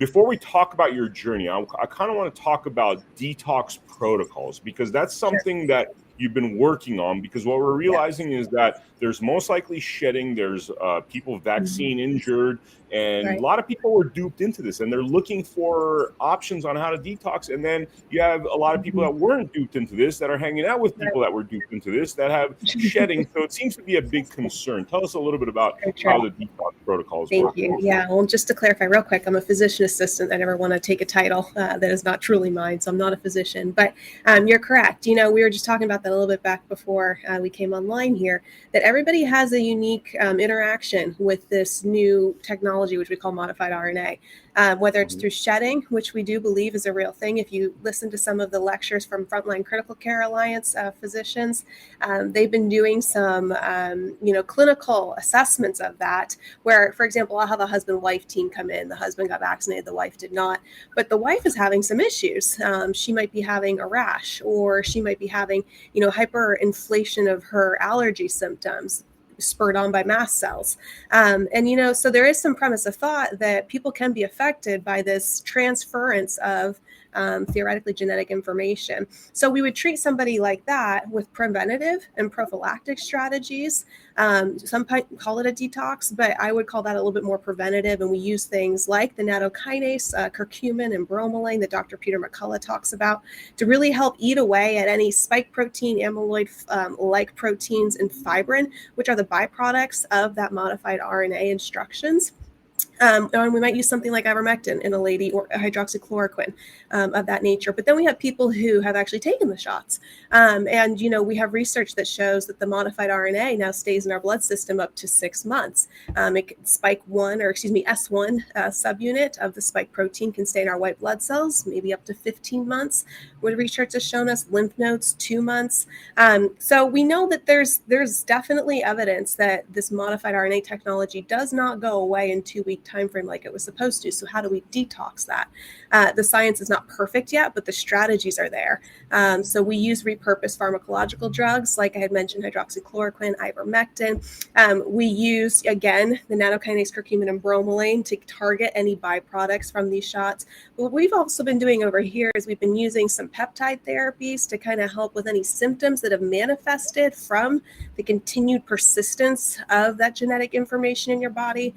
before we talk about your journey, I kind of want to talk about detox protocols, because that's something that you've been working on. Because what we're realizing is that there's most likely shedding, there's people vaccine injured, and a lot of people were duped into this, and they're looking for options on how to detox. And then you have a lot of people that weren't duped into this, that are hanging out with people that were duped into this, that have shedding. So it seems to be a big concern. Tell us a little bit about how the detox protocols work. Thank you. Yeah, well, just to clarify real quick, I'm a physician assistant. I never want to take a title that is not truly mine, so I'm not a physician. But you're correct. We were just talking about that a little bit back before we came online here, that everybody has a unique interaction with this new technology, which we call modified RNA. Whether it's through shedding, which we do believe is a real thing. If you listen to some of the lectures from Frontline Critical Care Alliance physicians, they've been doing some, clinical assessments of that, where, for example, I'll have a husband-wife team come in. The husband got vaccinated, the wife did not, but the wife is having some issues. She might be having a rash, or she might be having, hyperinflation of her allergy symptoms, spurred on by mast cells. So there is some premise of thought that people can be affected by this transference of theoretically genetic information. So we would treat somebody like that with preventative and prophylactic strategies. Some call it a detox, but I would call that a little bit more preventative. And we use things like the nattokinase, curcumin, and bromelain that Dr. Peter McCullough talks about to really help eat away at any spike protein, amyloid-like proteins, and fibrin, which are the byproducts of that modified RNA instructions. And we might use something like ivermectin in a lady, or hydroxychloroquine of that nature. But then we have people who have actually taken the shots. We have research that shows that the modified RNA now stays in our blood system up to 6 months. S1 subunit of the spike protein can stay in our white blood cells, maybe up to 15 months. What research has shown us, lymph nodes, 2 months. So we know that there's definitely evidence that this modified RNA technology does not go away in 2-week time frame like it was supposed to. So how do we detox that? The science is not perfect yet, but the strategies are there. So we use repurposed pharmacological drugs, like I had mentioned, hydroxychloroquine, ivermectin. We use, again, the nattokinase, curcumin, and bromelain to target any byproducts from these shots. What we've also been doing over here is we've been using some peptide therapies to kind of help with any symptoms that have manifested from the continued persistence of that genetic information in your body.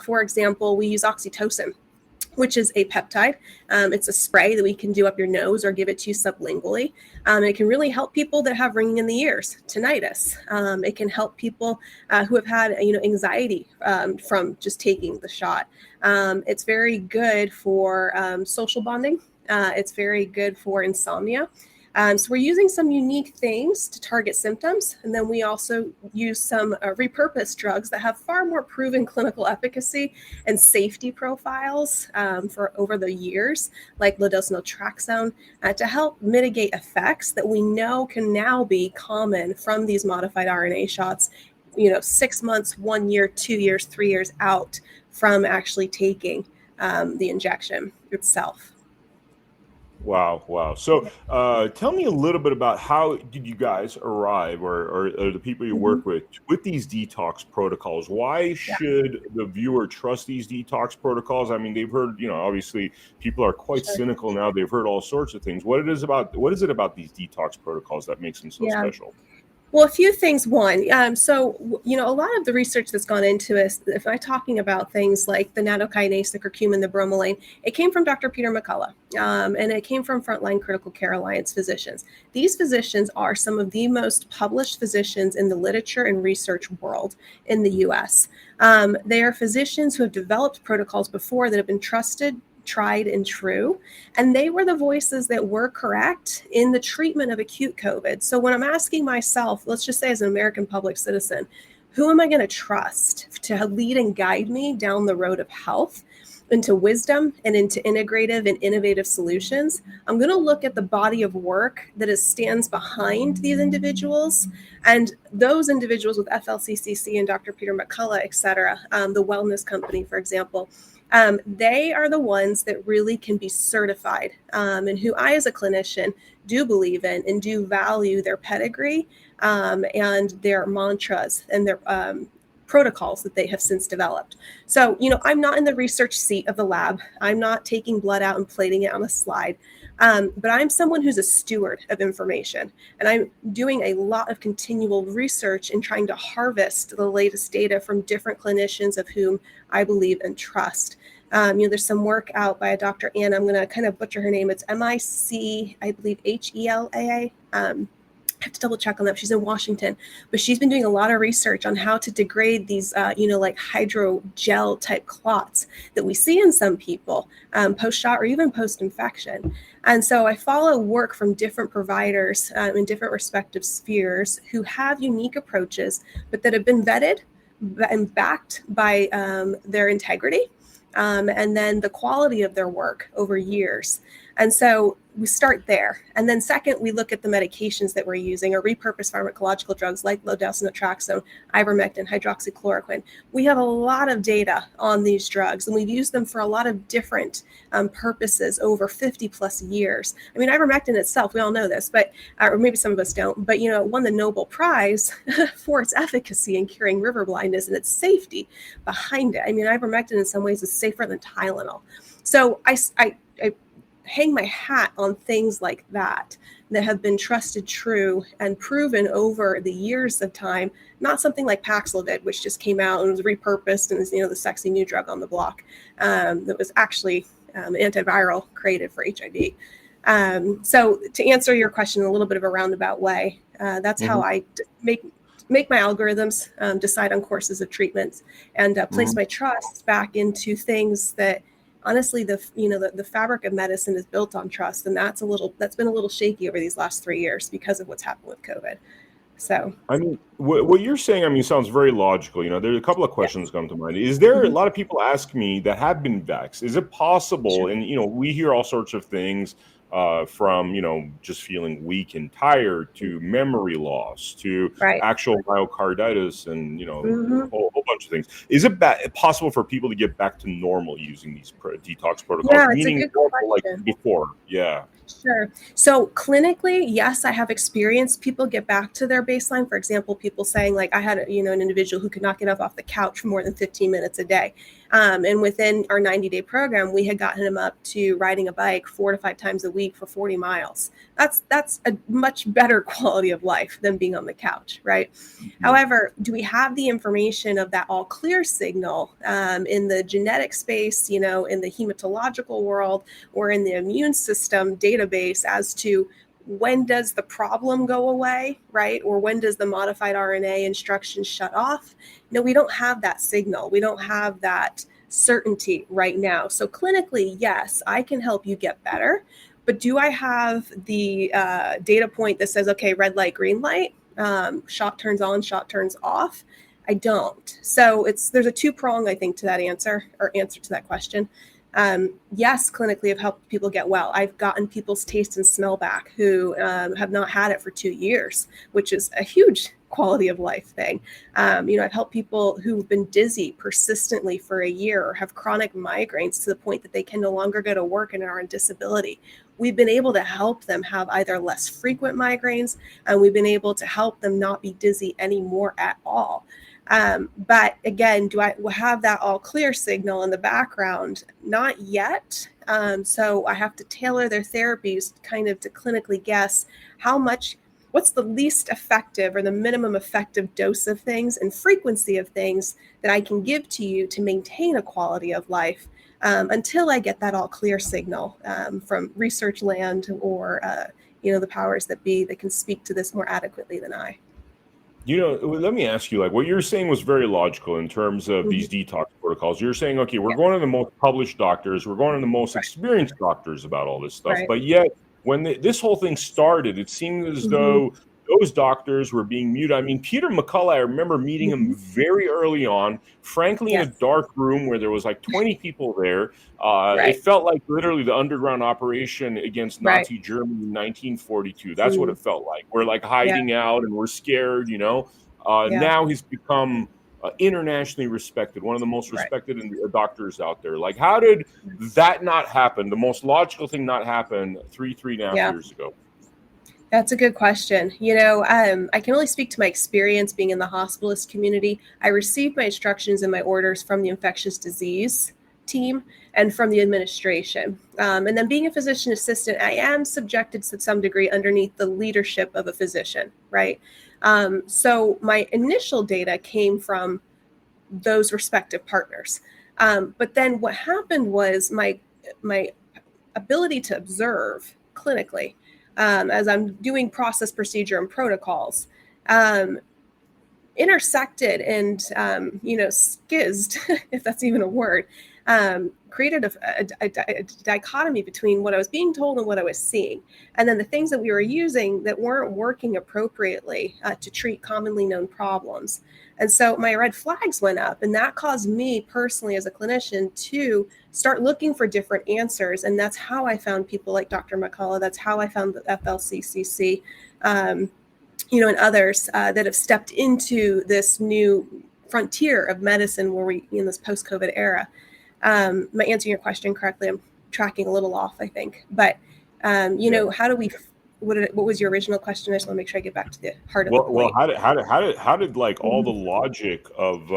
For example, we use oxytocin, which is a peptide. It's a spray that we can do up your nose or give it to you sublingually. It can really help people that have ringing in the ears, tinnitus. It can help people who have had anxiety from just taking the shot. It's very good for social bonding. It's very good for insomnia. So we're using some unique things to target symptoms. And then we also use some repurposed drugs that have far more proven clinical efficacy and safety profiles for over the years, like low-dose naltrexone, to help mitigate effects that we know can now be common from these modified RNA shots, 6 months, 1 year, 2 years, 3 years out from actually taking the injection itself. Wow. So tell me a little bit about how did you guys arrive, or the people you work with these detox protocols? Why should the viewer trust these detox protocols? I mean, they've heard, obviously people are quite cynical now. They've heard all sorts of things. What is it about these detox protocols that makes them so special? Well, a few things. One, a lot of the research that's gone into this, if I'm talking about things like the nattokinase, the curcumin, the bromelain, it came from Dr. Peter McCullough, and it came from Frontline Critical Care Alliance physicians. These physicians are some of the most published physicians in the literature and research world in the U.S. They are physicians who have developed protocols before that have been trusted, tried, and true. And they were the voices that were correct in the treatment of acute COVID. So when I'm asking myself, let's just say as an American public citizen, who am I going to trust to lead and guide me down the road of health, into wisdom, and into integrative and innovative solutions? I'm going to look at the body of work that stands behind these individuals, and those individuals with FLCCC and Dr. Peter McCullough, et cetera, the wellness company, for example. They are the ones that really can be certified, and who I, as a clinician, do believe in and do value their pedigree and their mantras and their protocols that they have since developed. So, I'm not in the research seat of the lab. I'm not taking blood out and plating it on a slide. But I'm someone who's a steward of information, and I'm doing a lot of continual research and trying to harvest the latest data from different clinicians of whom I believe and trust. There's some work out by a Dr. Anna. I'm going to kind of butcher her name. It's MIC, I believe, HELAA. I have to double check on that. She's in Washington, but she's been doing a lot of research on how to degrade these, like hydrogel type clots that we see in some people post-shot or even post-infection. And so I follow work from different providers in different respective spheres who have unique approaches, but that have been vetted and backed by their integrity and then the quality of their work over years. And so we start there. And then second, we look at the medications that we're using or repurposed pharmacological drugs like low-dose naltrexone, ivermectin, hydroxychloroquine. We have a lot of data on these drugs, and we've used them for a lot of different purposes over 50 plus years. I mean, ivermectin itself, we all know this, but or maybe some of us don't, but it won the Nobel Prize for its efficacy in curing river blindness and its safety behind it. I mean, ivermectin in some ways is safer than Tylenol. So I hang my hat on things like that have been trusted, true, and proven over the years of time. Not something like Paxlovid, which just came out and was repurposed and is the sexy new drug on the block that was actually antiviral created for HIV. So to answer your question in a little bit of a roundabout way, that's how I make my algorithms, decide on courses of treatments, and place my trust back into things that honestly, the fabric of medicine is built on trust, and that's been a little shaky over these last 3 years because of what's happened with COVID. So, I mean, what you're saying, sounds very logical. There's a couple of questions come to mind. Is there a lot of people ask me that have been vaxxed? Is it possible? Sure. And we hear all sorts of things from just feeling weak and tired to memory loss to actual myocarditis and a whole bunch of things. Is it possible for people to get back to normal using these detox protocols? Yeah, meaning it's a good like question. before? Yeah. Sure. So clinically, yes, I have experienced people get back to their baseline. For example, people saying like I had an individual who could not get up off the couch for more than 15 minutes a day. And within our 90-day program, we had gotten him up to riding a bike 4 to 5 times a week for 40 miles. That's a much better quality of life than being on the couch, right? However, do we have the information of that all clear signal in the genetic space, in the hematological world or in the immune system database as to when does the problem go away, right? Or when does the modified RNA instruction shut off? No, we don't have that signal. We don't have that certainty right now. So clinically, yes, I can help you get better. But do I have the data point that says, okay, red light, green light, shot turns on, shot turns off? I don't. So there's a two-prong, I think, to that answer to that question. Yes, clinically I've helped people get well. I've gotten people's taste and smell back who have not had it for 2 years, which is a huge quality of life thing. I've helped people who've been dizzy persistently for a year or have chronic migraines to the point that they can no longer go to work and are on disability. We've been able to help them have either less frequent migraines, and we've been able to help them not be dizzy anymore at all. But again, do I have that all clear signal in the background? Not yet. So I have to tailor their therapies kind of to clinically guess what's the least effective or the minimum effective dose of things and frequency of things that I can give to you to maintain a quality of life until I get that all clear signal from research land or, the powers that be that can speak to this more adequately than I. Let me ask you, like what you're saying was very logical in terms of these detox protocols. You're saying, okay, we're going to the most published doctors, we're going to the most experienced doctors about all this stuff. But yet when this whole thing started, it seemed as though those doctors were being muted. I mean, Peter McCullough, I remember meeting him very early on, frankly, in a dark room where there was like 20 people there. It felt like literally the underground operation against Nazi Germany in 1942. That's what it felt like. We're like hiding out and we're scared, Now he's become internationally respected, one of the most respected doctors out there. Like, how did that not happen? The most logical thing not happen 3.5 years ago? That's a good question. I can only speak to my experience being in the hospitalist community. I received my instructions and my orders from the infectious disease team and from the administration. And then being a physician assistant, I am subjected to some degree underneath the leadership of a physician, right? So my initial data came from those respective partners. But then what happened was my ability to observe clinically as I'm doing process, procedure, and protocols um, intersected and skizzed, if that's even a word, created a dichotomy between what I was being told and what I was seeing, and then the things that we were using that weren't working appropriately to treat commonly known problems. And so my red flags went up, and that caused me personally as a clinician to start looking for different answers. And that's how I found people like Dr. McCullough. That's how I found the FLCCC. And others that have stepped into this new frontier of medicine where we in this post-COVID era. Am I answering your question correctly? I'm tracking a little off, I think. But how do we? What was your original question? I just want to make sure I get back to the heart of the point. Well, how did like all the logic of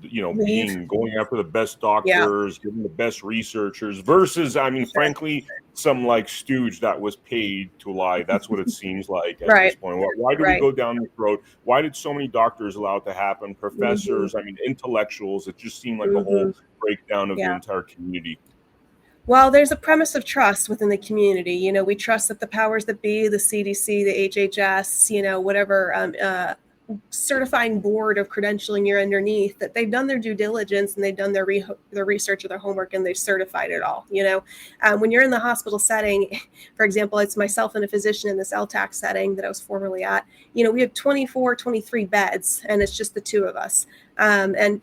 being going after the best doctors, getting the best researchers versus, I mean, frankly, some like stooge that was paid to lie. That's what it seems like at this point. Why do we go down this road? Why did so many doctors allow it to happen? Professors, I mean, intellectuals. It just seemed like a whole breakdown of the entire community. Well, there's a premise of trust within the community. We trust that the powers that be, the CDC, the HHS, whatever certifying board of credentialing you're underneath, that they've done their due diligence and they've done their research or their homework and they've certified it all. When you're in the hospital setting, for example, it's myself and a physician in this LTAC setting that I was formerly at, we have 24, 23 beds and it's just the two of us. And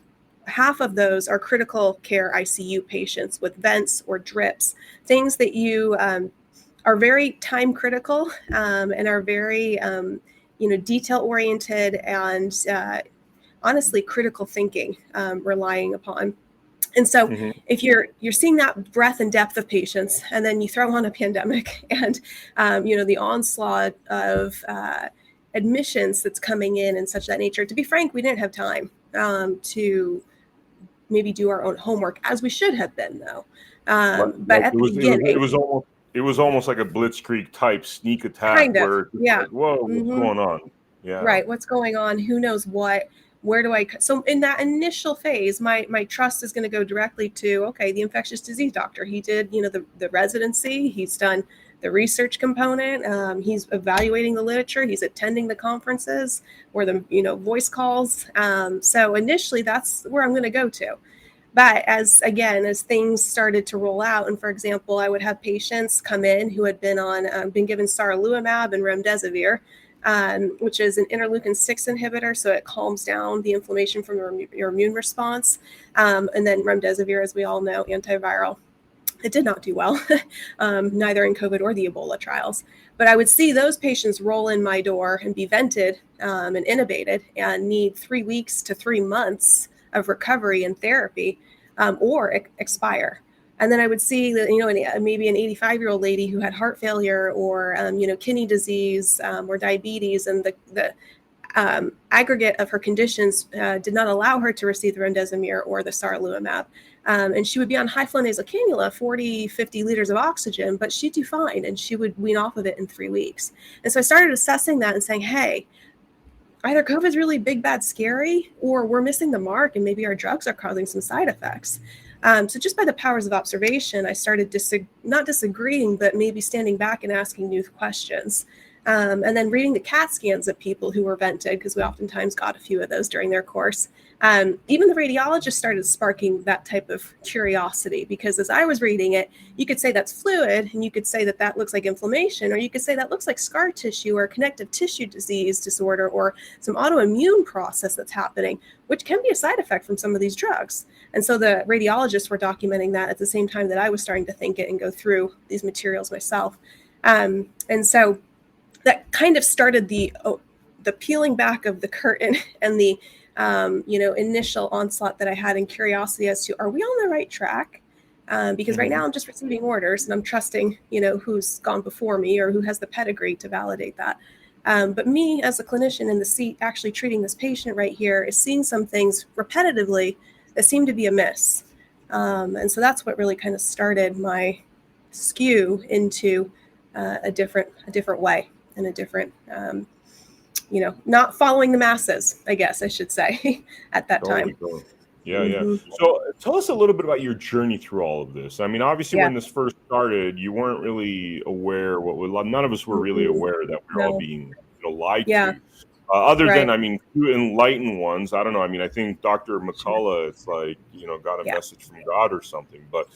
half of those are critical care ICU patients with vents or drips, things that you are very time critical and are very detail oriented and honestly critical thinking relying upon. And so if you're seeing that breadth and depth of patients, and then you throw on a pandemic and the onslaught of admissions that's coming in and such that nature, to be frank, we didn't have time to maybe do our own homework as we should have been, though. But at the beginning, it was almost like a blitzkrieg type sneak attack, kind of, where like, whoa, what's going on? Yeah, right. What's going on? Who knows what? Where do I? So in that initial phase, my trust is going to go directly to the infectious disease doctor. He did the residency. He's done the research component. He's evaluating the literature. He's attending the conferences or the voice calls. So initially, that's where I'm going to go to. But as things started to roll out, and for example, I would have patients come in who had been given saraluumab and remdesivir, which is an interleukin-6 inhibitor, so it calms down the inflammation from your immune response. And then remdesivir, as we all know, antiviral. It did not do well, neither in COVID or the Ebola trials. But I would see those patients roll in my door and be vented and intubated and need 3 weeks to 3 months of recovery and therapy or expire. And then I would see that, maybe an 85-year-old lady who had heart failure or, kidney disease or diabetes, and the aggregate of her conditions did not allow her to receive the remdesivir or the saraluumab. And she would be on high flow nasal cannula, 40, 50 liters of oxygen, but she'd do fine and she would wean off of it in 3 weeks. And so I started assessing that and saying, hey, either COVID is really big, bad, scary, or we're missing the mark and maybe our drugs are causing some side effects. So just by the powers of observation, I started not disagreeing, but maybe standing back and asking new questions. And then reading the CAT scans of people who were vented, because we oftentimes got a few of those during their course. Even the radiologist started sparking that type of curiosity, because as I was reading it, you could say that's fluid, and you could say that looks like inflammation, or you could say that looks like scar tissue or connective tissue disease disorder or some autoimmune process that's happening, which can be a side effect from some of these drugs. And so the radiologists were documenting that at the same time that I was starting to think it and go through these materials myself. And so that kind of started the peeling back of the curtain and the initial onslaught that I had in curiosity as to, are we on the right track? Because right now I'm just receiving orders and I'm trusting, who's gone before me or who has the pedigree to validate that. But me as a clinician in the seat actually treating this patient right here is seeing some things repetitively that seem to be amiss. And so that's what really kind of started my skew into a different way and a different, not following the masses, I guess I should say, at that time. Totally. Yeah. So tell us a little bit about your journey through all of this. I mean, obviously, Yeah. when this first started, you weren't really aware none of us were really aware that we were all No. being lied Yeah. to. Other than, Right. I mean, few enlightened ones. I don't know. I mean, I think Dr. Sure. McCullough, it's like, got a Yeah. message from God or something. But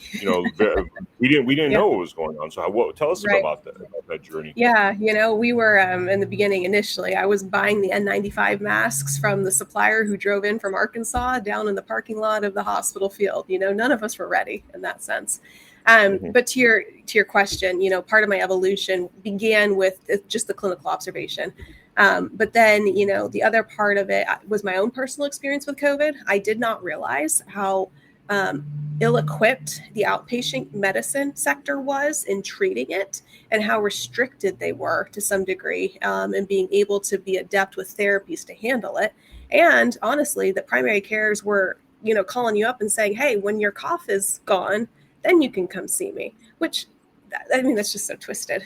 we didn't Yeah. know what was going on. So tell us Right. about that journey. Yeah, we were in the beginning initially. I was buying the N95 masks from the supplier who drove in from Arkansas down in the parking lot of the hospital field. None of us were ready in that sense. But to your question, part of my evolution began with just the clinical observation. But then, the other part of it was my own personal experience with COVID. I did not realize how ill-equipped the outpatient medicine sector was in treating it and how restricted they were to some degree in being able to be adept with therapies to handle it. And honestly, the primary cares were, calling you up and saying, hey, when your cough is gone, then you can come see me, which that's just so twisted.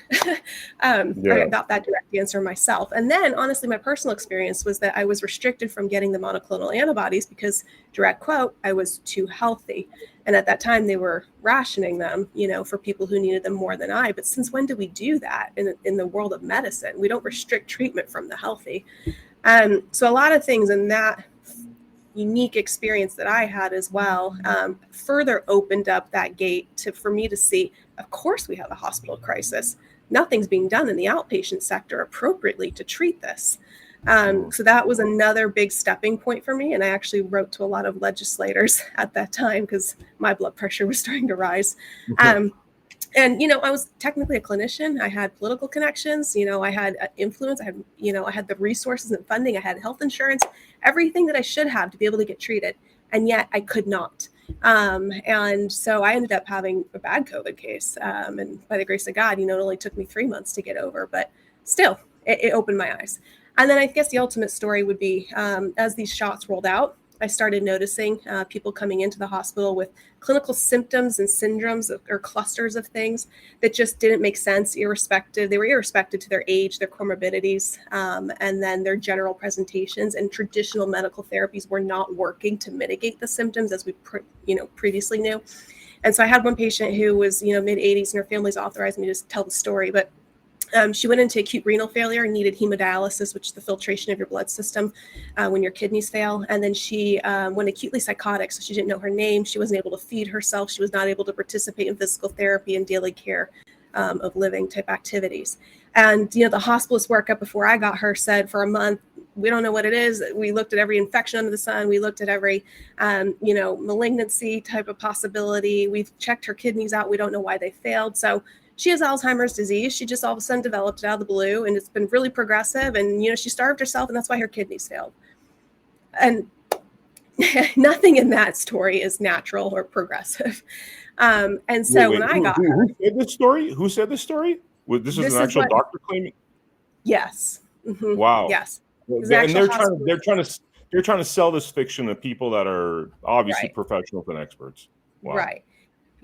I got that direct answer myself. And then honestly, my personal experience was that I was restricted from getting the monoclonal antibodies because, direct quote, I was too healthy. And at that time they were rationing them, for people who needed them more than I. But since when do we do that in the world of medicine? We don't restrict treatment from the healthy. So a lot of things in that unique experience that I had as well further opened up that gate for me to see, of course we have a hospital crisis. Nothing's being done in the outpatient sector appropriately to treat this. So that was another big stepping point for me. And I actually wrote to a lot of legislators at that time because my blood pressure was starting to rise. And, I was technically a clinician. I had political connections. I had influence. I had the resources and funding. I had health insurance, everything that I should have to be able to get treated. And yet I could not. And so I ended up having a bad COVID case. And by the grace of God, it only took me 3 months to get over. But still, it opened my eyes. And then I guess the ultimate story would be as these shots rolled out, I started noticing people coming into the hospital with clinical symptoms and syndromes or clusters of things that just didn't make sense, irrespective. They were irrespective to their age, their comorbidities, and then their general presentations. And traditional medical therapies were not working to mitigate the symptoms as we previously knew. And so I had one patient who was mid 80s, and her family's authorized me to tell the story, but she went into acute renal failure and needed hemodialysis, which is the filtration of your blood system when your kidneys fail. And then she went acutely psychotic, so she didn't know her name. She wasn't able to feed herself. She was not able to participate in physical therapy and daily care of living type activities. And, the hospitalist workup before I got her said for a month, we don't know what it is. We looked at every infection under the sun. We looked at every, malignancy type of possibility. We've checked her kidneys out. We don't know why they failed. So she has Alzheimer's disease. She just all of a sudden developed it out of the blue, and it's been really progressive. And, she starved herself, and that's why her kidneys failed. And nothing in that story is natural or progressive. And so when I got her, who said this story? Who said this story? This is an actual doctor claiming. Yes. Mm-hmm. Wow. Yes. And they're trying to sell this fiction to people that are obviously professionals and experts. Wow. Right.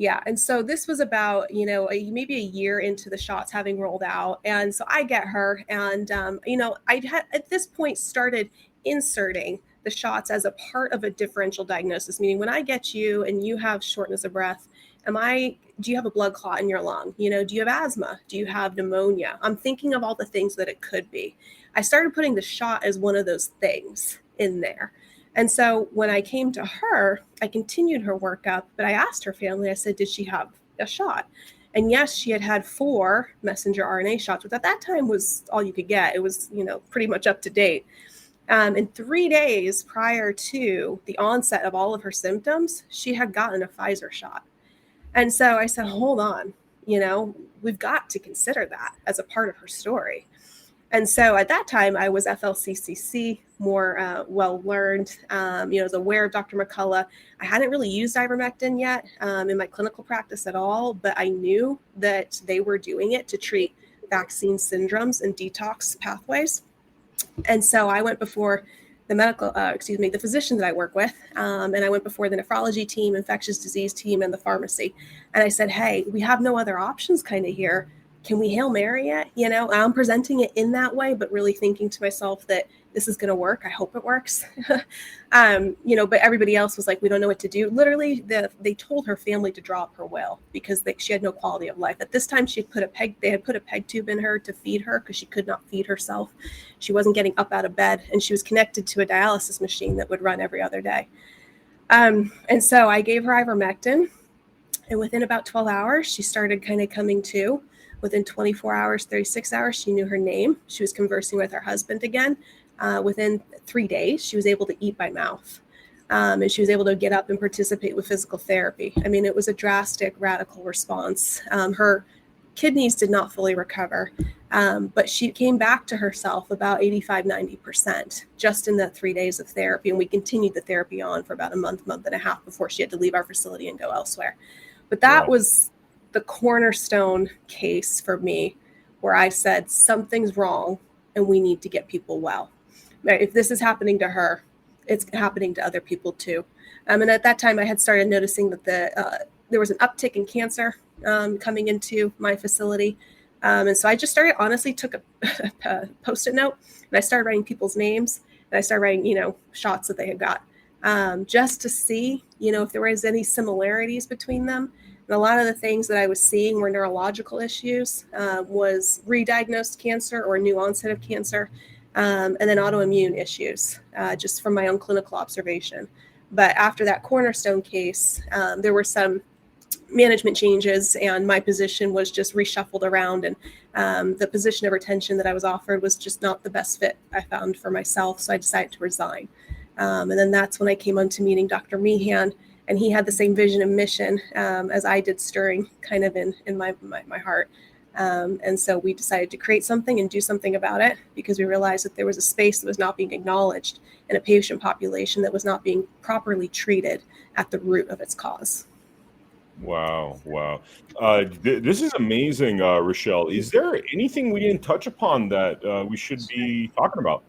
Yeah. And so this was about, maybe a year into the shots having rolled out. And so I get her and, I had at this point started inserting the shots as a part of a differential diagnosis, meaning when I get you and you have shortness of breath, do you have a blood clot in your lung? Do you have asthma? Do you have pneumonia? I'm thinking of all the things that it could be. I started putting the shot as one of those things in there. And so when I came to her, I continued her workup, but I asked her family, I said, did she have a shot? And yes, she had had 4 messenger RNA shots, which at that time was all you could get. It was, pretty much up to date. And 3 days prior to the onset of all of her symptoms, she had gotten a Pfizer shot. And so I said, hold on, we've got to consider that as a part of her story. And so at that time, I was FLCCC, more well-learned, was aware of Dr. McCullough. I hadn't really used ivermectin yet in my clinical practice at all, but I knew that they were doing it to treat vaccine syndromes and detox pathways. And so I went before the physician that I work with, and I went before the nephrology team, infectious disease team, and the pharmacy. And I said, hey, we have no other options kind of here. Can we Hail Mary it? I'm presenting it in that way, but really thinking to myself that this is going to work. I hope it works. But everybody else was like, we don't know what to do. Literally, they told her family to draw up her will because she had no quality of life. At this time, they had put a peg tube in her to feed her because she could not feed herself. She wasn't getting up out of bed, and she was connected to a dialysis machine that would run every other day. And so I gave her ivermectin, and within about 12 hours, she started kind of coming to. Within 24 hours, 36 hours, she knew her name. She was conversing with her husband again. Within 3 days, she was able to eat by mouth. And she was able to get up and participate with physical therapy. I mean, it was a drastic, radical response. Her kidneys did not fully recover, but she came back to herself about 85-90% just in the 3 days of therapy. And we continued the therapy on for about a month and a half before she had to leave our facility and go elsewhere. But that was the cornerstone case for me where I said something's wrong and we need to get people well. If this is happening to her, it's happening to other people too. And at that time I had started noticing that there was an uptick in cancer coming into my facility. And so I just took a Post-it note and I started writing people's names and I started writing, shots that they had got just to see, if there was any similarities between them. And a lot of the things that I was seeing were neurological issues, was re-diagnosed cancer or new onset of cancer, and then autoimmune issues, just from my own clinical observation. But after that cornerstone case, there were some management changes and my position was just reshuffled around. And the position of retention that I was offered was just not the best fit I found for myself. So I decided to resign. And then that's when I came on to meeting Dr. Meehan. And he had the same vision and mission as I did, stirring kind of in my heart. And so we decided to create something and do something about it because we realized that there was a space that was not being acknowledged and a patient population that was not being properly treated at the root of its cause. Wow. This is amazing, Richelle. Is there anything we didn't touch upon that we should be talking about?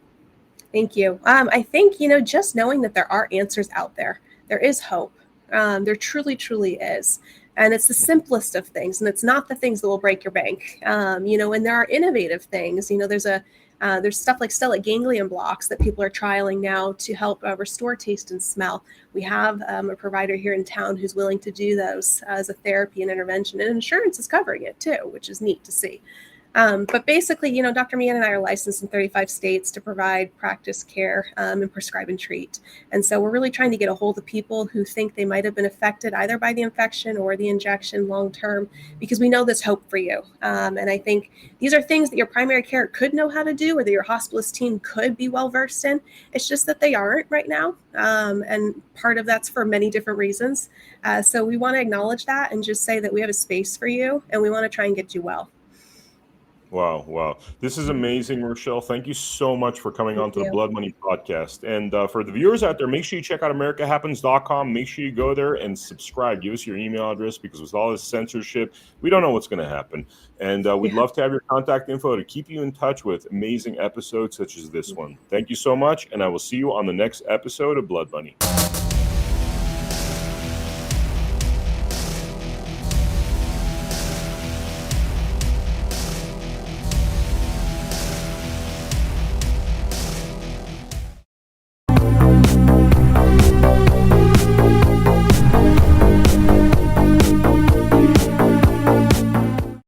Thank you. I think, just knowing that there are answers out there, there is hope. There truly, truly is. And it's the simplest of things. And it's not the things that will break your bank. And there are innovative things. There's stuff like stellate ganglion blocks that people are trialing now to help restore taste and smell. We have a provider here in town who's willing to do those as a therapy and intervention. And insurance is covering it too, which is neat to see. But basically, Dr. Meehan and I are licensed in 35 states to provide practice care and prescribe and treat. And so we're really trying to get a hold of people who think they might have been affected either by the infection or the injection long term, because we know there's hope for you. And I think these are things that your primary care could know how to do or that your hospitalist team could be well versed in. It's just that they aren't right now. And part of that's for many different reasons. So we want to acknowledge that and just say that we have a space for you and we want to try and get you well. Wow. This is amazing, Richelle. Thank you so much for coming on to the Blood Money podcast. And for the viewers out there, make sure you check out AmericaHappens.com. Make sure you go there and subscribe. Give us your email address because with all this censorship, we don't know what's going to happen. And we'd love to have your contact info to keep you in touch with amazing episodes such as this one. Thank you so much, and I will see you on the next episode of Blood Money.